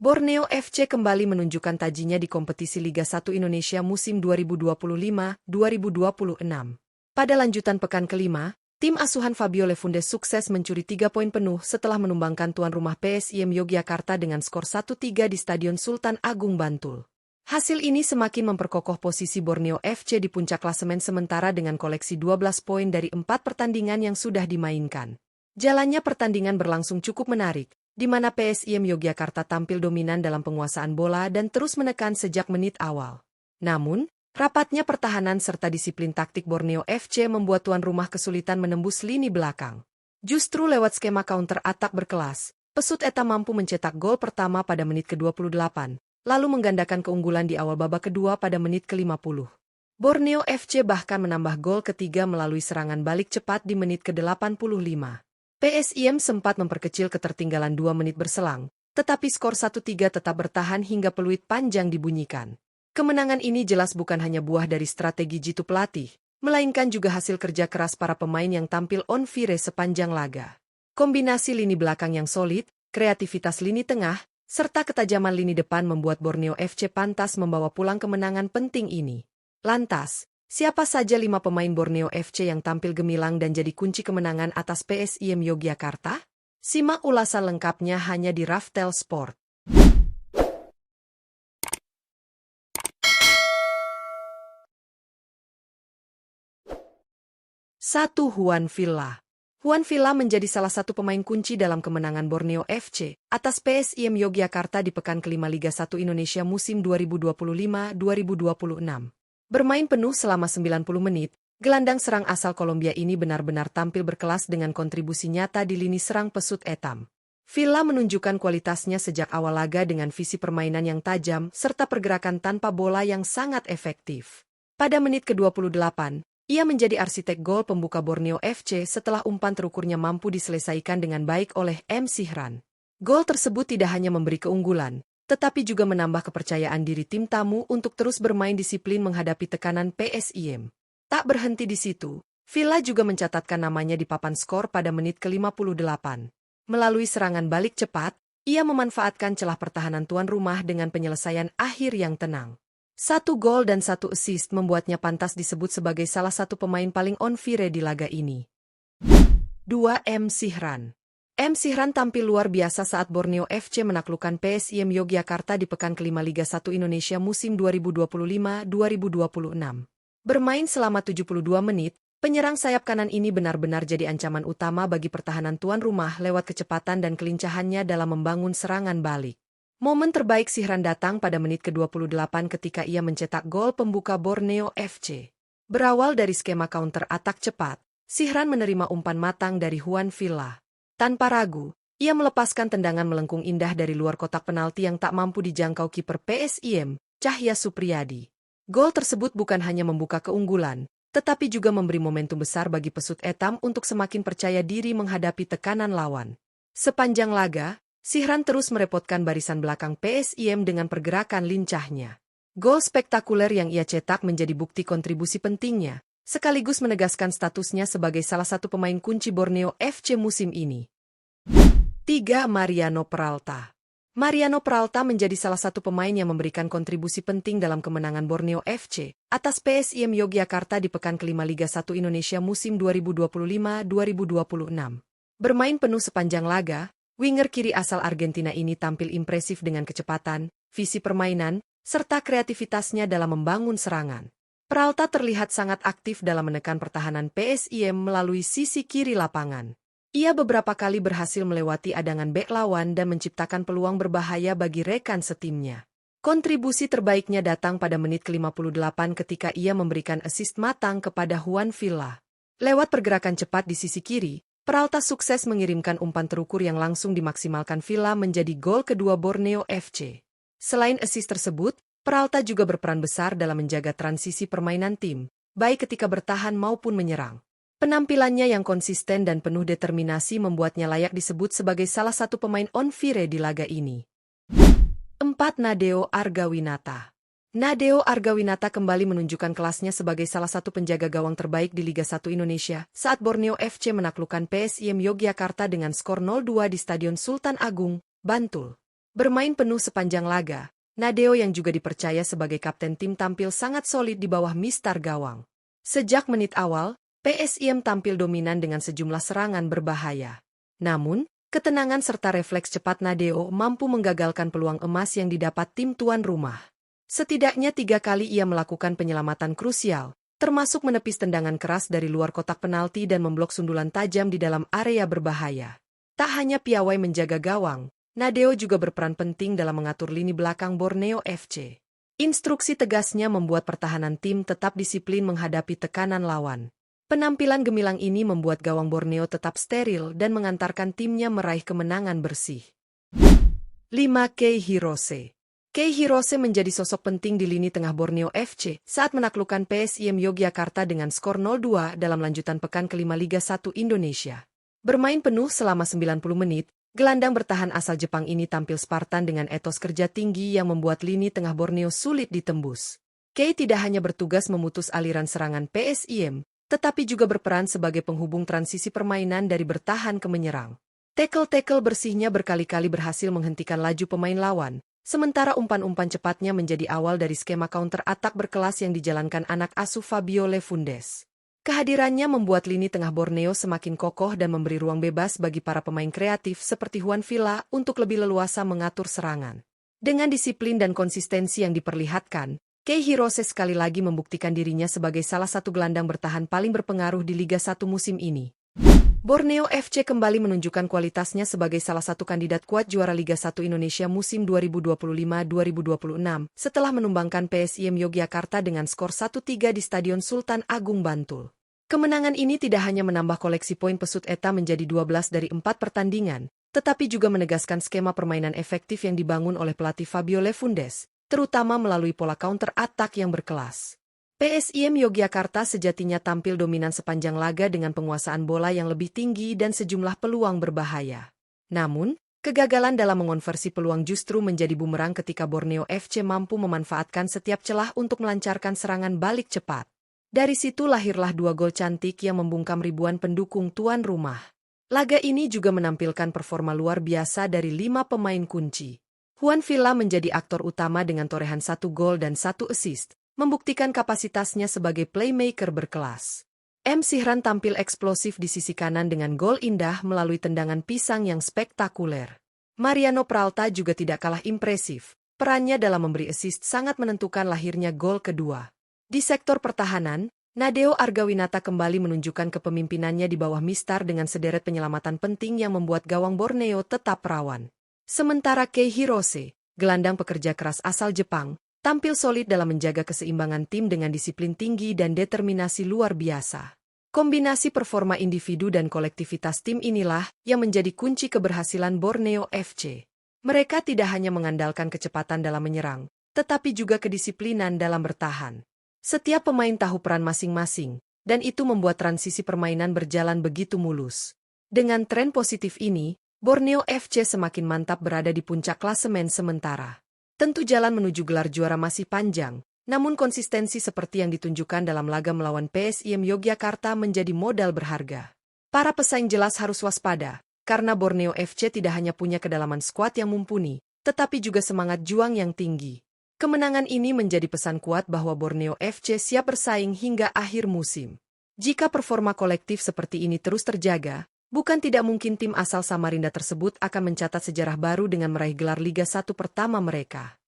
Borneo FC kembali menunjukkan tajinya di kompetisi Liga 1 Indonesia musim 2025-2026. Pada lanjutan pekan kelima, tim asuhan Fabio Lefundes sukses mencuri 3 poin penuh setelah menumbangkan tuan rumah PSIM Yogyakarta dengan skor 1-3 di Stadion Sultan Agung Bantul. Hasil ini semakin memperkokoh posisi Borneo FC di puncak klasemen sementara dengan koleksi 12 poin dari 4 pertandingan yang sudah dimainkan. Jalannya pertandingan berlangsung cukup menarik, di mana PSIM Yogyakarta tampil dominan dalam penguasaan bola dan terus menekan sejak menit awal. Namun, rapatnya pertahanan serta disiplin taktik Borneo FC membuat tuan rumah kesulitan menembus lini belakang. Justru lewat skema counter attack berkelas, Pesut Eta mampu mencetak gol pertama pada menit ke-28, lalu menggandakan keunggulan di awal babak kedua pada menit ke-50. Borneo FC bahkan menambah gol ketiga melalui serangan balik cepat di menit ke-85. PSIM sempat memperkecil ketertinggalan 2 menit berselang, tetapi skor 1-3 tetap bertahan hingga peluit panjang dibunyikan. Kemenangan ini jelas bukan hanya buah dari strategi jitu pelatih, melainkan juga hasil kerja keras para pemain yang tampil on fire sepanjang laga. Kombinasi lini belakang yang solid, kreativitas lini tengah, serta ketajaman lini depan membuat Borneo FC pantas membawa pulang kemenangan penting ini. Lantas, siapa saja 5 pemain Borneo FC yang tampil gemilang dan jadi kunci kemenangan atas PSIM Yogyakarta? Simak ulasan lengkapnya hanya di Raftel Sport. 1. Juan Villa. Juan Villa menjadi salah satu pemain kunci dalam kemenangan Borneo FC atas PSIM Yogyakarta di pekan kelima Liga 1 Indonesia musim 2025-2026. Bermain penuh selama 90 menit, gelandang serang asal Kolombia ini benar-benar tampil berkelas dengan kontribusi nyata di lini serang Pesut Etam. Villa menunjukkan kualitasnya sejak awal laga dengan visi permainan yang tajam serta pergerakan tanpa bola yang sangat efektif. Pada menit ke-28, ia menjadi arsitek gol pembuka Borneo FC setelah umpan terukurnya mampu diselesaikan dengan baik oleh M. Sihran. Gol tersebut tidak hanya memberi keunggulan, tetapi juga menambah kepercayaan diri tim tamu untuk terus bermain disiplin menghadapi tekanan PSIM. Tak berhenti di situ, Villa juga mencatatkan namanya di papan skor pada menit ke-58. Melalui serangan balik cepat, ia memanfaatkan celah pertahanan tuan rumah dengan penyelesaian akhir yang tenang. 1 gol dan 1 assist membuatnya pantas disebut sebagai salah satu pemain paling on fire di laga ini. 2. M. Sihran. M. Sihran tampil luar biasa saat Borneo FC menaklukkan PSIM Yogyakarta di pekan kelima Liga 1 Indonesia musim 2025-2026. Bermain selama 72 menit, penyerang sayap kanan ini benar-benar jadi ancaman utama bagi pertahanan tuan rumah lewat kecepatan dan kelincahannya dalam membangun serangan balik. Momen terbaik Sihran datang pada menit ke-28 ketika ia mencetak gol pembuka Borneo FC. Berawal dari skema counter attack cepat, Sihran menerima umpan matang dari Juan Villa. Tanpa ragu, ia melepaskan tendangan melengkung indah dari luar kotak penalti yang tak mampu dijangkau kiper PSIM, Cahya Supriyadi. Gol tersebut bukan hanya membuka keunggulan, tetapi juga memberi momentum besar bagi Pesut Etam untuk semakin percaya diri menghadapi tekanan lawan. Sepanjang laga, Sihran terus merepotkan barisan belakang PSIM dengan pergerakan lincahnya. Gol spektakuler yang ia cetak menjadi bukti kontribusi pentingnya, sekaligus menegaskan statusnya sebagai salah satu pemain kunci Borneo FC musim ini. 3. Mariano Peralta. Mariano Peralta menjadi salah satu pemain yang memberikan kontribusi penting dalam kemenangan Borneo FC atas PSIM Yogyakarta di pekan kelima Liga 1 Indonesia musim 2025-2026. Bermain penuh sepanjang laga, winger kiri asal Argentina ini tampil impresif dengan kecepatan, visi permainan, serta kreativitasnya dalam membangun serangan. Peralta terlihat sangat aktif dalam menekan pertahanan PSIM melalui sisi kiri lapangan. Ia beberapa kali berhasil melewati adangan bek lawan dan menciptakan peluang berbahaya bagi rekan setimnya. Kontribusi terbaiknya datang pada menit ke-58 ketika ia memberikan assist matang kepada Juan Villa. Lewat pergerakan cepat di sisi kiri, Peralta sukses mengirimkan umpan terukur yang langsung dimaksimalkan Villa menjadi gol kedua Borneo FC. Selain assist tersebut, Peralta juga berperan besar dalam menjaga transisi permainan tim, baik ketika bertahan maupun menyerang. Penampilannya yang konsisten dan penuh determinasi membuatnya layak disebut sebagai salah satu pemain on fire di laga ini. 4. Nadeo Argawinata. Nadeo Argawinata kembali menunjukkan kelasnya sebagai salah satu penjaga gawang terbaik di Liga 1 Indonesia saat Borneo FC menaklukkan PSIM Yogyakarta dengan skor 0-2 di Stadion Sultan Agung, Bantul. Bermain penuh sepanjang laga, Nadeo yang juga dipercaya sebagai kapten tim tampil sangat solid di bawah mistar gawang. Sejak menit awal, PSIM tampil dominan dengan sejumlah serangan berbahaya. Namun, ketenangan serta refleks cepat Nadeo mampu menggagalkan peluang emas yang didapat tim tuan rumah. Setidaknya 3 kali ia melakukan penyelamatan krusial, termasuk menepis tendangan keras dari luar kotak penalti dan memblok sundulan tajam di dalam area berbahaya. Tak hanya piawai menjaga gawang, Nadeo juga berperan penting dalam mengatur lini belakang Borneo FC. Instruksi tegasnya membuat pertahanan tim tetap disiplin menghadapi tekanan lawan. Penampilan gemilang ini membuat gawang Borneo tetap steril dan mengantarkan timnya meraih kemenangan bersih. 5. Kei Hirose. Kei Hirose menjadi sosok penting di lini tengah Borneo FC saat menaklukkan PSIM Yogyakarta dengan skor 0-2 dalam lanjutan pekan kelima Liga 1 Indonesia. Bermain penuh selama 90 menit, gelandang bertahan asal Jepang ini tampil Spartan dengan etos kerja tinggi yang membuat lini tengah Borneo sulit ditembus. Kei tidak hanya bertugas memutus aliran serangan PSIM, tetapi juga berperan sebagai penghubung transisi permainan dari bertahan ke menyerang. Tackle-tackle bersihnya berkali-kali berhasil menghentikan laju pemain lawan, sementara umpan-umpan cepatnya menjadi awal dari skema counter-attack berkelas yang dijalankan anak asuh Fabio Lefundes. Kehadirannya membuat lini tengah Borneo semakin kokoh dan memberi ruang bebas bagi para pemain kreatif seperti Juan Villa untuk lebih leluasa mengatur serangan. Dengan disiplin dan konsistensi yang diperlihatkan, Kei Hirose sekali lagi membuktikan dirinya sebagai salah satu gelandang bertahan paling berpengaruh di Liga 1 musim ini. Borneo FC kembali menunjukkan kualitasnya sebagai salah satu kandidat kuat juara Liga 1 Indonesia musim 2025-2026 setelah menumbangkan PSIM Yogyakarta dengan skor 1-3 di Stadion Sultan Agung Bantul. Kemenangan ini tidak hanya menambah koleksi poin Pesut Eta menjadi 12 dari 4 pertandingan, tetapi juga menegaskan skema permainan efektif yang dibangun oleh pelatih Fabio Lefundes, terutama melalui pola counter-attack yang berkelas. PSIM Yogyakarta sejatinya tampil dominan sepanjang laga dengan penguasaan bola yang lebih tinggi dan sejumlah peluang berbahaya. Namun, kegagalan dalam mengonversi peluang justru menjadi bumerang ketika Borneo FC mampu memanfaatkan setiap celah untuk melancarkan serangan balik cepat. Dari situ lahirlah 2 gol cantik yang membungkam ribuan pendukung tuan rumah. Laga ini juga menampilkan performa luar biasa dari 5 pemain kunci. Juan Villa menjadi aktor utama dengan torehan 1 gol dan 1 assist. Membuktikan kapasitasnya sebagai playmaker berkelas. M. Sihran tampil eksplosif di sisi kanan dengan gol indah melalui tendangan pisang yang spektakuler. Mariano Peralta juga tidak kalah impresif, perannya dalam memberi assist sangat menentukan lahirnya gol kedua. Di sektor pertahanan, Nadeo Argawinata kembali menunjukkan kepemimpinannya di bawah mistar dengan sederet penyelamatan penting yang membuat gawang Borneo tetap rawan. Sementara Kei Hirose, gelandang pekerja keras asal Jepang, tampil solid dalam menjaga keseimbangan tim dengan disiplin tinggi dan determinasi luar biasa. Kombinasi performa individu dan kolektivitas tim inilah yang menjadi kunci keberhasilan Borneo FC. Mereka tidak hanya mengandalkan kecepatan dalam menyerang, tetapi juga kedisiplinan dalam bertahan. Setiap pemain tahu peran masing-masing, dan itu membuat transisi permainan berjalan begitu mulus. Dengan tren positif ini, Borneo FC semakin mantap berada di puncak klasemen sementara. Tentu jalan menuju gelar juara masih panjang, namun konsistensi seperti yang ditunjukkan dalam laga melawan PSIM Yogyakarta menjadi modal berharga. Para pesaing jelas harus waspada, karena Borneo FC tidak hanya punya kedalaman skuad yang mumpuni, tetapi juga semangat juang yang tinggi. Kemenangan ini menjadi pesan kuat bahwa Borneo FC siap bersaing hingga akhir musim. Jika performa kolektif seperti ini terus terjaga, bukan tidak mungkin tim asal Samarinda tersebut akan mencatat sejarah baru dengan meraih gelar Liga 1 pertama mereka.